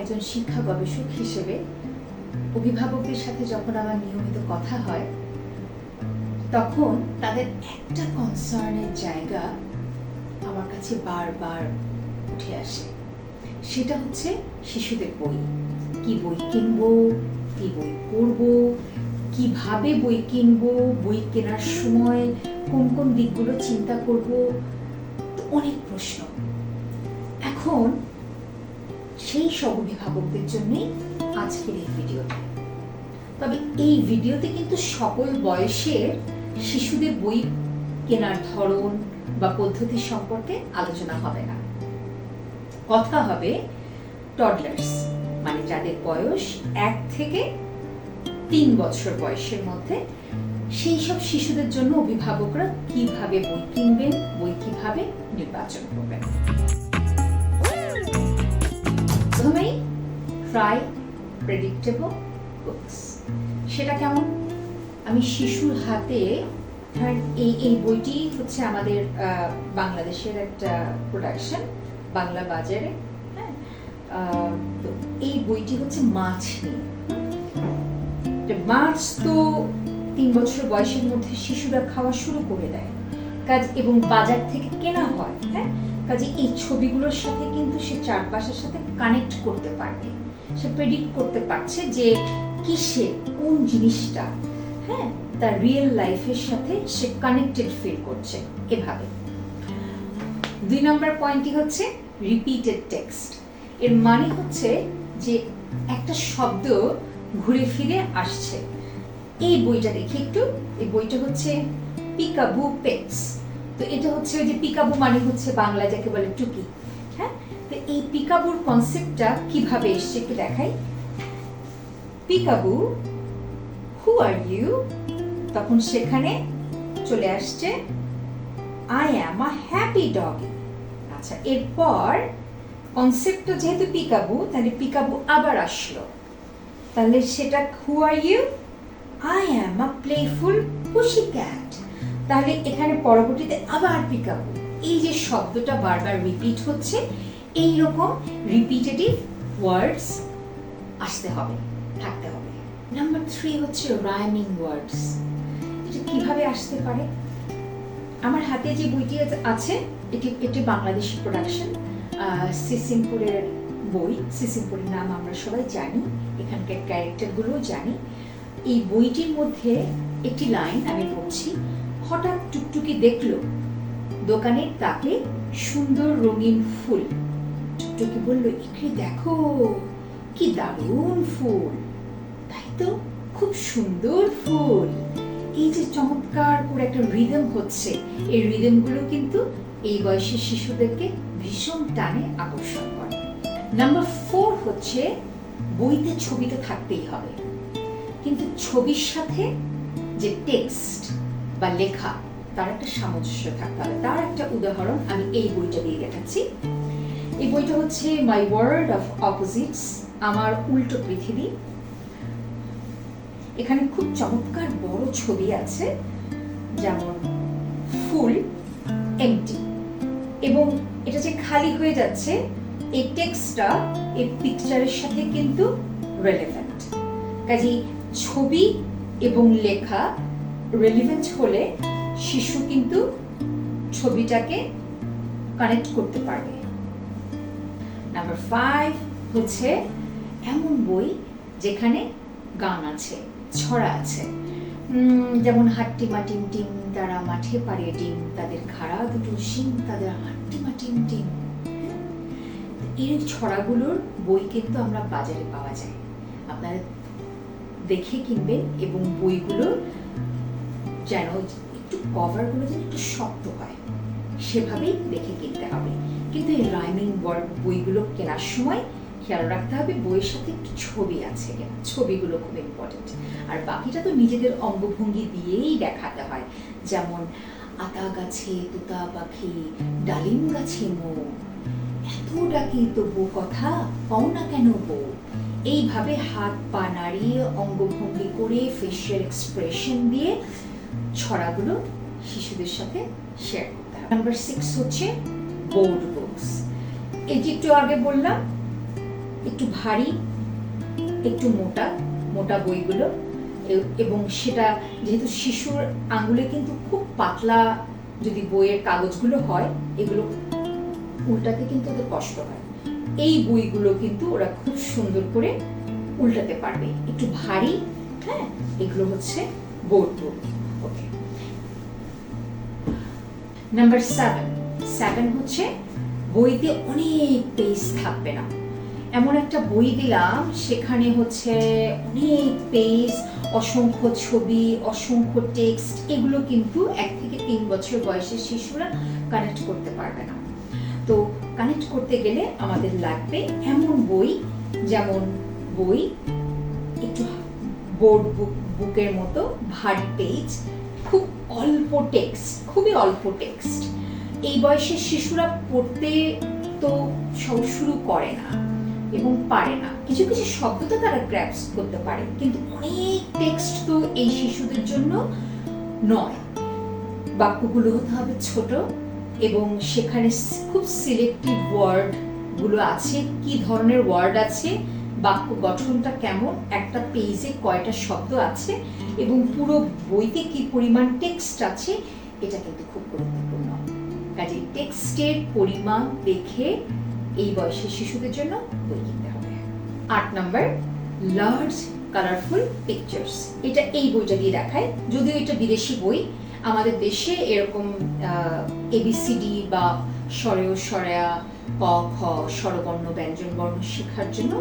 একজন শিক্ষা গবেষক হিসেবে অভিভাবকদের সাথে যখন আমার নিয়মিত কথা হয়, তখন তাদের একটা কনসার্নের জায়গা আমার কাছে বারবার উঠে আসে। সেটা হচ্ছে শিশুদের বই। কি বই কিনবো, কি বই পড়বো, কিভাবে বই কিনবো, বই কেনার সময় কোন কোন দিকগুলো চিন্তা করব, অনেক প্রশ্ন। এখন সেই সব অভিভাবকদের জন্যই আজকের এই ভিডিওটা। তবে এই ভিডিওতে কিন্তু সকল বয়সের শিশুদের বই কেনার ধরন বা পদ্ধতি সম্পর্কে আলোচনা হবে না। কথা হবে টডলার্স, মানে যাদের বয়স 1 থেকে 3 বছর বয়সের মধ্যে, সেই সব শিশুদের জন্য অভিভাবকরা কিভাবে বই কিনবেন, বই কিভাবে নির্বাচন করবেন। প্রথমেই ট্রাই প্রেডিক্টেবল বুকস। সেটা কেমন? আমি শিশুর হাতে, এই বইটি হচ্ছে আমাদের বাংলাদেশের একটা প্রোডাকশন, বাংলা বাজারে। হ্যাঁ, তো এই বইটি হচ্ছে মাছ নিয়ে। মাছ তো 3 বছর বয়সের মধ্যে শিশুরা খাওয়া শুরু করে দেয় এবং বাজার থেকে কেনা হয়। হ্যাঁ, কাজে এই ছবিগুলোর সাথে কিন্তু সে চারপাশের সাথে কানেক্ট করতে পারবে, সে প্রেডিক্ট করতে পারছে যে কিসে কোন জিনিসটা, হ্যাঁ, তার রিয়েল লাইফের সাথে সে কানেক্টেড ফিল করছে। এভাবে 2 নম্বর পয়েন্টটি হচ্ছে রিপিটেড টেক্সট। এর মানে হচ্ছে যে একটা শব্দ ঘুরে ফিরে আসছে। এই বইটা দেখি একটু। এই বইটা হচ্ছে পিকাবু পেটস। তো এটা হচ্ছে ওই যে পিকাবু মানে হচ্ছে বাংলা যাকে বলে টুকি। হ্যাঁ, তো এই পিকাবুর কনসেপ্টটা কিভাবে এসছে একটু দেখাই। Peekaboo, who are you? তখন সেখানে চলে আসছে I am a happy doggy. আচ্ছা, এরপর কনসেপ্টটা যেহেতু পিকাবু, তাহলে পিকাবু আবার আসলো। তাহলে সেটা who are you? I am a playful pussy cat. তাহলে এখানে পরবর্তীতে আবার পিকাবু। এই যে শব্দটা বারবার রিপিট হচ্ছে, এইরকম রিপিটেটিভ ওয়ার্ডস আসতে হবে, থাকতে হবে। নাম্বার 3 হচ্ছে রাইমিং ওয়ার্ডস। এটা কিভাবে আসতে পারে? আমার হাতে যে বইটি আছে, এটি বাংলাদেশি প্রোডাকশন, সিসিমপুরের বই। সিসিমপুরের নাম আমরা সবাই জানি, এখানকার ক্যারেক্টারগুলোও জানি। এই বইটির মধ্যে একটি লাইন আমি পড়ছি। হঠাৎ টুকটুকি দেখলো দোকানের তাকে সুন্দর রঙিন ফুল। টুকটুকি বলল, একে দেখো কি দারুণ ফুল। তাই তো, খুব সুন্দর ফুল। এই যে চমৎকার করে একটা রিদম হচ্ছে, এই রিদমগুলো কিন্তু এই বয়সের শিশুদেরকে ভীষণ টানে আকর্ষণ করে। নাম্বার 4 হচ্ছে বইতে ছবি তো থাকতেই হবে, কিন্তু ছবির সাথে যে টেক্সট বা লেখা, তার একটা সামঞ্জস্য থাকতে হবে। তার একটা উদাহরণ আমি এই বইটা দিয়ে দেখাচ্ছি। এই বইটা হচ্ছে মাই ওয়ার্ল্ড অফ অপোজিটস, আমার উল্টো পৃথিবী। এখানে খুব চমৎকার বড় ছবি আছে, যেমন ফুল, এমটি, এবং এটা যে খালি হয়ে যাচ্ছে, এই টেক্সটটা এই পিকচারের সাথে কিন্তু রেলেভেন্ট। কাজেই ছবি এবং লেখা রেলেভেন্ট হলে শিশু কিন্তু ছবিটাকে কানেক্ট করতে পারবে। নাম্বার 5 হচ্ছে এমন বই যেখানে গান আছে, ছড়া আছে, যেমন হাট্টিমা টিম টিম তারা মাঠে পারে ডিম, তাদের খাড়া দুটো শিং, তাদের হাট্টিমা টিম টিম। এই ছড়াগুলোর বই কিন্তু আমরা বাজারে পাওয়া যায়। আপনারা দেখে কিনবেন, এবং বইগুলো যেন একটু কভারগুলো যেন একটু শক্ত হয়, সেভাবেই দেখে কিনতে হবে। কিন্তু এই রাইমিং বইগুলো কেনার সময় খেয়াল রাখতে হবে বইয়ের সাথে একটু ছবি আছে কিনা। ছবিগুলো খুব ইম্পর্টেন্ট। আর বাকিটা তো নিজেদের অঙ্গভঙ্গি দিয়েই দেখাতে হয়, যেমন আতা গাছে তোতা পাখি, ডালিম গাছে মো, এত ডাকি তবু কথা পাও না কেন বউ। এইভাবে হাত পা নাড়িয়ে অঙ্গভঙ্গি করে ফেশিয়াল এক্সপ্রেশন দিয়ে ছড়াগুলো শিশুদের সাথে শেয়ার করতে হবে। নাম্বার 6 হচ্ছে বোর্ড বুকস। এটি একটু আগে বললাম, একটু ভারী, একটু মোটা মোটা বইগুলো, এবং সেটা যেহেতু শিশুর আঙ্গুলে কিন্তু খুব পাতলা যদি বইয়ের কাগজগুলো হয়, এগুলো উল্টাতে কিন্তু ওদের কষ্ট হয়। এই বইগুলো কিন্তু ওরা খুব সুন্দর করে উল্টাতে পারবে, একটু ভারী। হ্যাঁ, এগুলো হচ্ছে বোর্ড বুক। ওকে, নাম্বার 7 হচ্ছে বইতে অনেক পেজ থাকবে না। এমন একটা বই দিলাম সেখানে হচ্ছে অনেক পেজ, অসংখ্য ছবি, অসংখ্য টেক্সট, এগুলো কিন্তু 1 থেকে 3 বছর বয়সের শিশুরা কানেক্ট করতে পারবে না। তো কানেক্ট করতে গেলে আমাদের লাগবে এমন বই, যেমন বই একটু বোর্ড বুকের মতো ভারী পেজ, খুব অল্প টেক্সট, খুবই অল্প টেক্সট। এই বয়সের শিশুরা পড়তে তো শুরু করে না এবং পারে না। কিছু কিছু শব্দ তো তারা গ্র্যাস্প করতে পারে, কিন্তু অনেক টেক্সট তো এই শিশুদের জন্য নয়। বাক্যগুলো হতে হবে ছোট, এবং সেখানে খুব সিলেক্টিভ ওয়ার্ড গুলো আছে, কি ধরনের ওয়ার্ড আছে, বাক্য গঠনটা কেমন, একটা পেজে কয়টা শব্দ আছে, এবং পুরো বইতে কি পরিমাণ টেক্সট আছে, এটা কিন্তু খুব গুরুত্বপূর্ণ। কাজে টেক্সটের পরিমাণ দেখে এই বয়সের শিশুদের জন্য বই কিনতে হবে। 8 নাম্বার, লার্জ কালারফুল পিকচার্স। এটা এই বইটা দিয়ে দেখায়, যদিও এটা বিদেশি বই। আমাদের দেশে এরকম ABCD বা স্বরেয় স্বরেয়া, ক খ, স্বরবর্ণ ব্যঞ্জন বর্ণ শেখার জন্য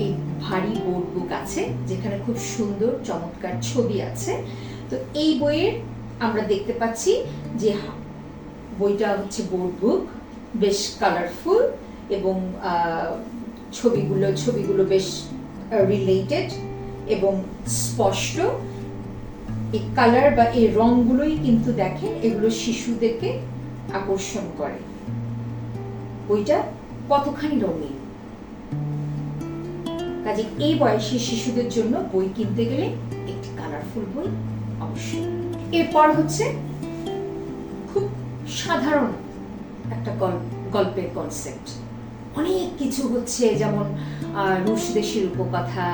এই ভারী বোর্ড বুক আছে, যেখানে খুব সুন্দর চমৎকার ছবি আছে। তো এই বইয়ের আমরা দেখতে পাচ্ছি যে বইটা হচ্ছে বোর্ড বুক, বেশ কালারফুল, এবং ছবিগুলো বেশ রিলেটেড এবং স্পষ্ট। এই কালার বা এই রংগুলোই কিন্তু দেখেন, এগুলো শিশুদেরকে আকর্ষণ করে। বইটা কতখানি রঙিন। কাজে এই বয়সী শিশুদের জন্য বই কিনতে গেলে একটি কালারফুল বই অবশ্যই। এরপর হচ্ছে খুব সাধারণ একটা গল্পের কনসেপ্ট। অনেক কিছু হচ্ছে, যেমন রুশ দেশের উপকথা।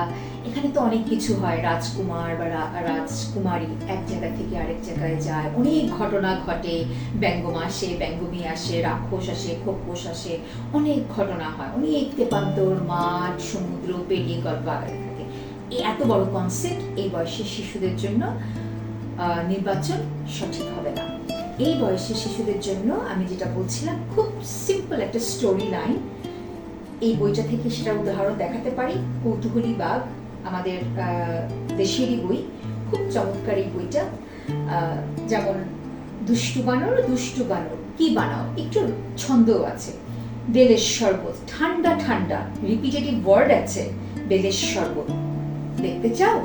এখানে তো অনেক কিছু হয়, রাজকুমার বা রাজকুমারী এক জায়গা থেকে আরেক জায়গায় যায়, অনেক ঘটনা ঘটে, ব্যঙ্গম আসে, ব্যঙ্গমী আসে, রাক্ষস আসে, খোকস আসে, অনেক ঘটনা হয়, অনেক তেপান্তর, মাঠ, সমুদ্র পেরিয়ে গল্প আগাতে থাকে। এই এত বড় কনসেপ্ট এই বয়সের শিশুদের জন্য নির্বাচন সঠিক হবে না। এই বয়সের শিশুদের জন্য আমি যেটা বলছিলাম, খুব সিম্পল একটা স্টোরি লাইন, এই বইটা থেকে সেটা উদাহরণ দেখাতে পারি। কৌতূহলী বাঘ আমাদের দেশেরই বই, খুব চমৎকার এই বইটা। যেমন দুষ্টু বানর কি বানাও, একটু ছন্দও আছে। বেলের শরবত, ঠান্ডা ঠান্ডা, রিপিটেটিভ ওয়ার্ড আছে, বেলের শরবত দেখতে চাও,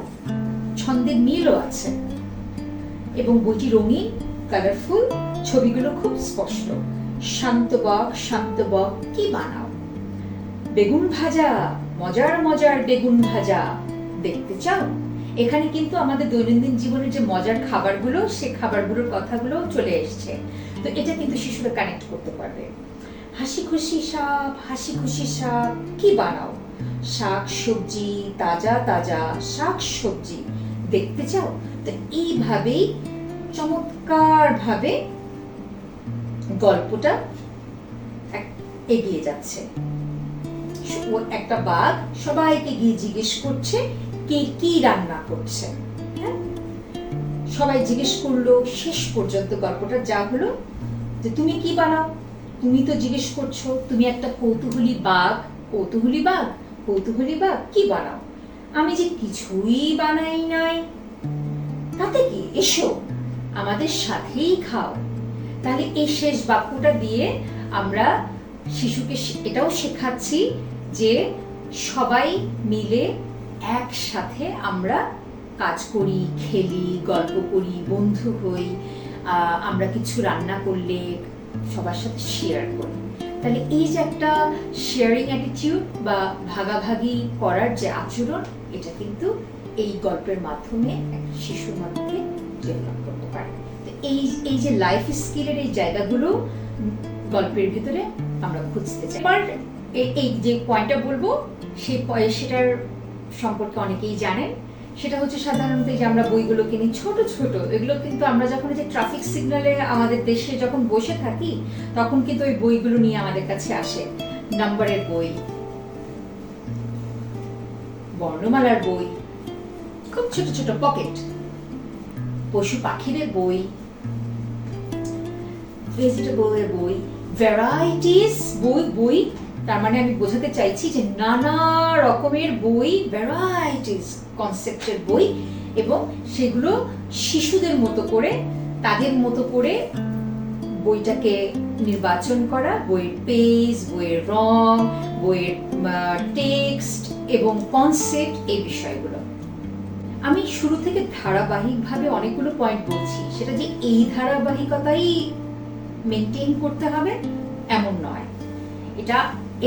ছন্দের মিলও আছে। এবং বইটি রঙিন, কালারফুল, ছবিগুলো খুব স্পষ্ট। শান্ত বক কি বানাও, বেগুন ভাজা, মজার মজার বেগুন ভাজা দেখতে চাও। এখানে কিন্তু আমাদের দৈনন্দিন জীবনের যে মজার খাবারগুলো, সে খাবারগুলোর কথাগুলো চলে এসছে। তো এটা কিন্তু শিশুরা কানেক্ট করতে পারবে। হাসি খুশি সাপ কি বানাও, শাক সবজি, তাজা তাজা শাক সবজি দেখতে চাও। তো এইভাবেই চমৎকার ভাবে গল্পটা এগিয়ে যাচ্ছে। একটা বাঘ সবাইকে গিয়ে জিজ্ঞেস করছে কে কি রান্না করছে। সবাই জিজ্ঞেস করলো, শেষ পর্যন্ত গল্পটা যা হলো যে তুমি কি বানাও, তুমি তো জিজ্ঞেস করছো, তুমি একটা কৌতূহলী বাঘ কি বানাও। আমি যে কিছুই বানাই নাই, তাতে কি, এসো আমাদের সাথেই খাও। তাহলে এই শেষ বাক্যটা দিয়ে আমরা শিশুকে এটাও শেখাচ্ছি যে সবাই মিলে একসাথে আমরা কাজ করি, খেলি, গল্প করি, বন্ধু হই, আমরা কিছু রান্না করলে সবার সাথে শেয়ার করি। তাহলে এই যে একটা শেয়ারিং অ্যাটিটিউড বা ভাগাভাগি করার যে আচরণ, এটা কিন্তু এই গল্পের মাধ্যমে একটা শিশুর মধ্যে ডেভেলপ করতে পারে। তো এই যে লাইফ স্কিলের এই জায়গাগুলো গল্পের ভিতরে আমরা খুঁজতে চাই। এবার এই যে পয়েন্টটা বলবো সেটার সম্পর্কে অনেকেই জানেন। সেটা হচ্ছে সাধারণত যে আমরা বইগুলো কিনি ছোট ছোট, এগুলো কিন্তু আমরা যখন যে ট্রাফিক সিগন্যালে আমাদের দেশে যখন বসে থাকি তখন কিন্তু ওই বইগুলো নিয়ে আমাদের কাছে আসে। নাম্বারের বই, বর্ণমালার বই, খুব ছোট ছোট পকেট, পশু পাখিদের বই, ভেজিটেবলের বই, ভ্যারাইটিস বই। তার মানে আমি বোঝাতে চাইছি যে নানা রকমের বই, ভ্যারাইটিস কনসেপ্টের বই, এবং সেগুলো শিশুদের মতো করে, তাদের মতো করে বইটাকে নির্বাচন করা, বইয়ের পেজ, বইয়ের রং, বইয়ের টেক্সট এবং কনসেপ্ট, এই বিষয়গুলো। আমি শুরু থেকে ধারাবাহিকভাবে অনেকগুলো পয়েন্ট বলছি, সেটা যে এই ধারাবাহিকতাই মেনটেন করতে হবে এমন নয়। এটা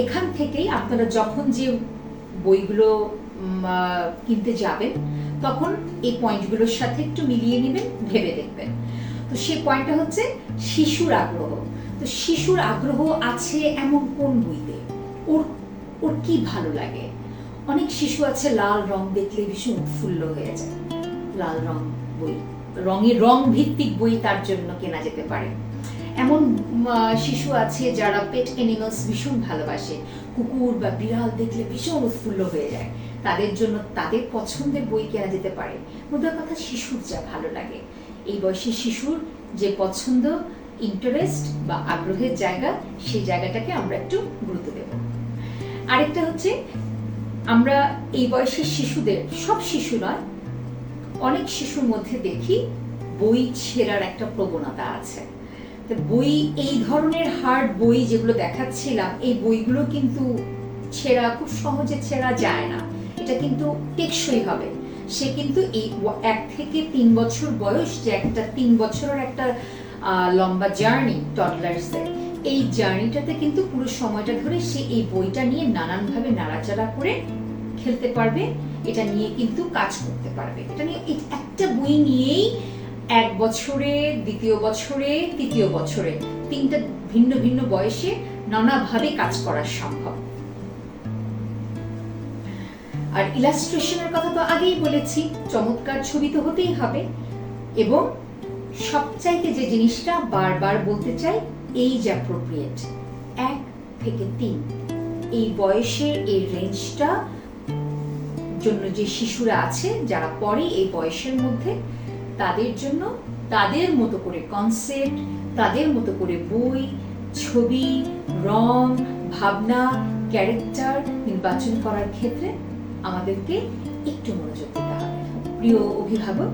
এখান থেকেই আপনারা যখন যে বইগুলো কিনতে যাবেন তখন এই পয়েন্টগুলোর সাথে একটু মিলিয়ে নেবেন, ভেবে দেখবেন। তো সেই পয়েন্টটা হচ্ছে শিশুর আগ্রহ। তো শিশুর আগ্রহ আছে এমন কোন বইতে, ওর কি ভালো লাগে। অনেক শিশু আছে লাল রং দেখলে ভীষণ উৎফুল্ল হয়ে যায়, লাল রং বই, রং ভিত্তিক বই তার জন্য কেনা যেতে পারে। এমন শিশু আছে যারা পেট অ্যানিমালস ভীষণ ভালোবাসে, কুকুর বা বিড়াল দেখলে ভীষণ উৎফুল্ল হয়ে যায়, তাদের জন্য তাদের পছন্দের বই কেনা যেতে পারে। মোদ্দা কথা শিশুর যা ভালো লাগে, এই বয়সে শিশুর যে পছন্দ, ইন্টারেস্ট বা আগ্রহের জায়গা, সেই জায়গাটাকে আমরা একটু গুরুত্ব দেব। আরেকটা হচ্ছে আমরা এই বয়সের শিশুদের, সব শিশু নয়, অনেক শিশুর মধ্যে দেখি বই ছেঁড়ার একটা প্রবণতা আছে। বই, এই ধরনের হার্ড বই যেগুলো দেখাচ্ছিলাম, এই বইগুলো কিন্তু ছেঁড়া খুব সহজে ছেঁড়া যায় না, এটা কিন্তু টেকসই হবে। সে কিন্তু এই 1 থেকে 3 বছর বয়স, যে একটা 3 বছরের একটা লম্বা জার্নি টডলার্সের, এই জার্নিটাতে কিন্তু পুরো সময়টা ধরে সে এই বইটা নিয়ে নানানভাবে নাড়াচাড়া করে খেলতে পারবে, এটা নিয়ে কিন্তু কাজ করতে পারবে। এটা নিয়ে একটা বই নিয়েই 1 বছরে, 2য় বছরে, 3য় বছরে, 3টা ভিন্ন ভিন্ন বয়সে নানাভাবে কাজ করা সম্ভব। আর ইলাস্ট্রেশনের কথা তো আগেই বলেছি, চমৎকার ছবি তো হতেই হবে। এবং সবচাইতে যে জিনিসটা বারবার বলতে চাই, এইজ অ্যাপ্রোপ্রিয়েট, 1 থেকে 3 এই বয়সের এই রেঞ্জটা জন্য যে শিশুরা আছে যারা পড়ে এই বয়সের মধ্যে, তাদের জন্য তাদের মতো করে কনসেপ্ট, তাদের মতো করে বই, ছবি, রং, ভাবনা, ক্যারেক্টার নির্বাচন করার ক্ষেত্রে আমাদেরকে একটু মনোযোগ দিতে হবে। প্রিয় অভিভাবক,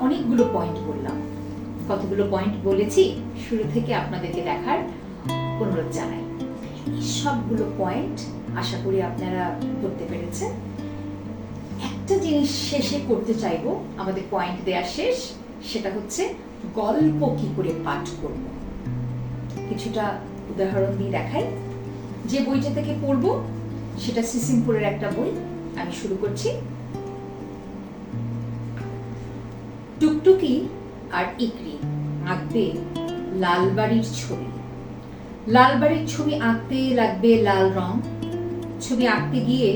অনেকগুলো পয়েন্ট বললাম, কতগুলো পয়েন্ট বলেছি শুরু থেকে আপনাদেরকে দেখার অনুরোধ জানাই। এই সবগুলো পয়েন্ট আশা করি আপনারা করতে পেরেছেন। একটা জিনিস শেষে করতে চাইবো, আমাদের পয়েন্ট দেয়া শেষ, সেটা হচ্ছে গল্প কি করে পাঠ করব। কিছুটা উদাহরণ দিয়ে দেখাই। যে বইটা থেকে পড়বো সেটা সিসিমপুরের একটা বই। আমি শুরু করছি। টুকটুকি আর ইকরি আঁকবে লালবাড়ির ছবি। লালবাড়ির ছবি আঁকতে লাগবে লাল রং। ছবি আঁকতে গিয়ে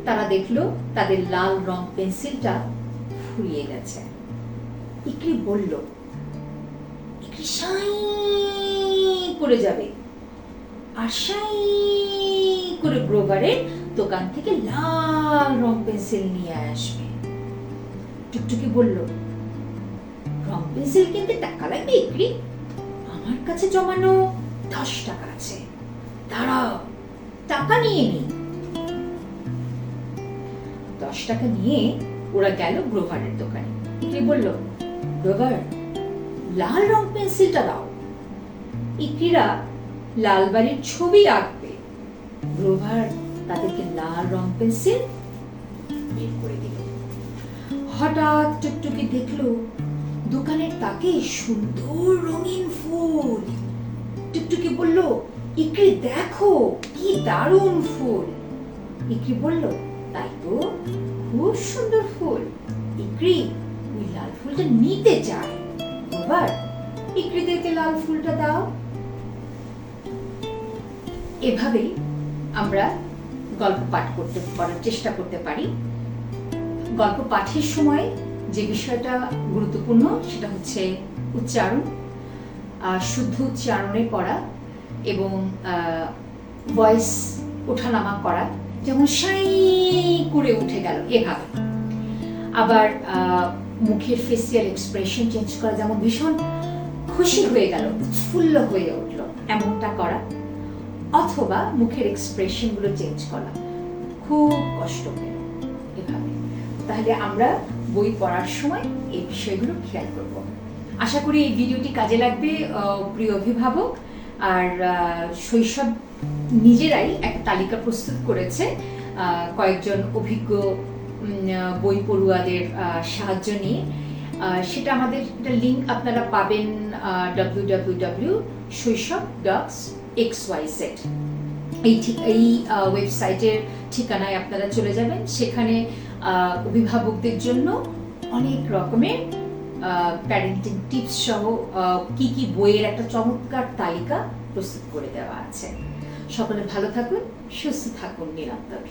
তারা দেখলো তাদের লাল রং পেন্সিলটা ফুরিয়ে গেছে। ইকরি বলল, ইকরি সাই করে যাবে আর সাই করে গ্রোভারের দোকান থেকে লাল রং পেন্সিল নিয়ে আসবে। টুকটুকি বলল, রং পেন্সিল কিনতে টাকা লাগবে ইকরি? আমার কাছে জমানো 10 টাকা আছে, দাঁড়াও টাকা নিয়ে নি। 10 টাকা নিয়ে ওরা গেল গ্রোভারের দোকানে। ইকরি বলল, গ্রোভার, লাল রং পেন্সিলটা দাও। ইকরিরা লালবাড়ির ছবি আঁকবে। গ্রোভার তাদেরকে লাল রং পেন্সিল বের করে দিল। হঠাৎ টুকটুকি দেখলো দোকানের তাকে সুন্দর রঙিন ফুল। টুকটুকি বলল, ইকরি দেখো কি দারুণ ফুল। ইকরি বলল, তাই তো, খুব সুন্দর ফুল। ইকরি ওই লাল ফুলটা নিতে চায়। এবার ইকরিদেরকে লাল ফুলটা দাও। এভাবেই আমরা গল্প পাঠ করার চেষ্টা করতে পারি। গল্প পাঠের সময় যে বিষয়টা গুরুত্বপূর্ণ সেটা হচ্ছে উচ্চারণ, শুদ্ধ উচ্চারণে পড়া এবং ভয়েস ওঠানামা করা, যেমন সাই করে উঠে গেল এভাবে। আবার মুখের ফেসিয়াল এক্সপ্রেশন চেঞ্জ করা, যেমন ভীষণ খুশি হয়ে গেল, উৎফুল্ল হয়ে উঠলো, এমনটা করা। অথবা মুখের এক্সপ্রেশনগুলো চেঞ্জ করা, খুব কষ্ট পেল, এভাবে। তাহলে আমরা বই পড়ার সময় এই বিষয়গুলো খেয়াল করব। আশা করি এই ভিডিওটি কাজে লাগবে প্রিয় অভিভাবক। আর শৈশব নিজেরাই একটা তালিকা প্রস্তুত করেছে কয়েকজন অভিজ্ঞ বই পড়ুয়াদের সাহায্য নিয়ে। সেটা আমাদের লিঙ্ক আপনারা পাবেন www.shoishab.xyz এই ওয়েবসাইটের ঠিকানায় আপনারা চলে যাবেন। সেখানে অভিভাবকদের জন্য অনেক রকমের প্যারেন্টিং টিপস সহ কি কি বইয়ের একটা চমৎকার তালিকা প্রস্তুত করে দেওয়া আছে। সকলে ভালো থাকুন, সুস্থ থাকুন, নিরন্তর।